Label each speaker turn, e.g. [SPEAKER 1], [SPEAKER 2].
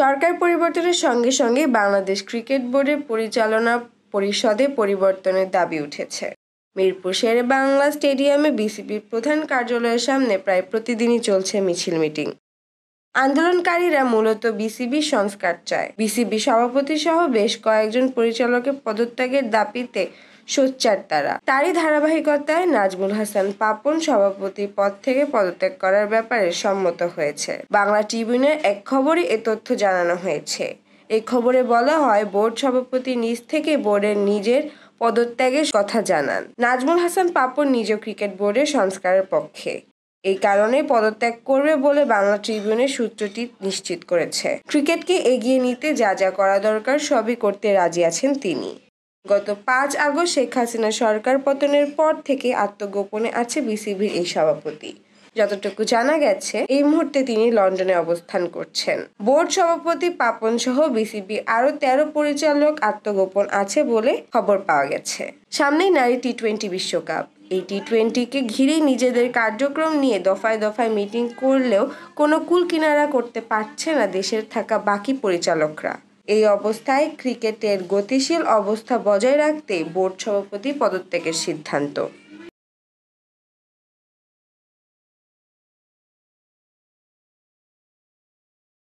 [SPEAKER 1] সরকার পরিবর্তনের সঙ্গে সঙ্গে বাংলাদেশ ক্রিকেট বোর্ডের পরিচালনা পরিষদে পরিবর্তনের দাবি উঠেছে। মিরপুর শেরে বাংলা স্টেডিয়ামে বিসিবির প্রধান কার্যালয়ের সামনে প্রায় প্রতিদিনই চলছে মিছিল মিটিং। আন্দোলনকারীরা মূলত বিসিবি সংস্কার চায়। বিসিবি সভাপতি সহ বেশ কয়েকজন পরিচালকের পদত্যাগের দাবিতে সোচ্চার তারা। তারই ধারাবাহিকতায় নাজমুল হাসান পাপন সভাপতি পদ থেকে পদত্যাগ করার ব্যাপারে সম্মত হয়েছে। বাংলা ট্রিবিউনের এক খবরে এ তথ্য জানানো হয়েছে। এই খবরে বলা হয়, বোর্ড সভাপতি নিজ থেকে বোর্ডের নিজের পদত্যাগের কথা জানান। নাজমুল হাসান পাপন নিজেও ক্রিকেট বোর্ডের সংস্কারের পক্ষে। এই কারণে পদত্যাগ করবে বলে বাংলা ট্রিবিউনের সূত্রটি নিশ্চিত করেছে। ক্রিকেটকে এগিয়ে নিতে যা যা করা দরকার সবই করতে রাজি আছেন তিনি। গত 5 আগস্ট শেখ হাসিনা সরকার পতনের পর থেকে আত্মগোপনে আছে বিসিবির এই সভাপতি। যতটুকু জানা গেছে, এই মুহূর্তে তিনি লন্ডনে অবস্থান করছেন। বোর্ড সভাপতি পাপন সহ বিসিবি আরও 13 পরিচালক আত্মগোপন আছে বলে খবর পাওয়া গেছে। সামনেই নারী টি-20 বিশ্বকাপ। এই টি-20কে ঘিরেই নিজেদের কার্যক্রম নিয়ে দফায় দফায় মিটিং করলেও কোনো কুল কিনারা করতে পারছে না দেশের থাকা বাকি পরিচালকরা। এই অবস্থায় ক্রিকেটের গতিশীল অবস্থা বজায় রাখতে বোর্ড সভাপতি পদত্যাগের সিদ্ধান্ত।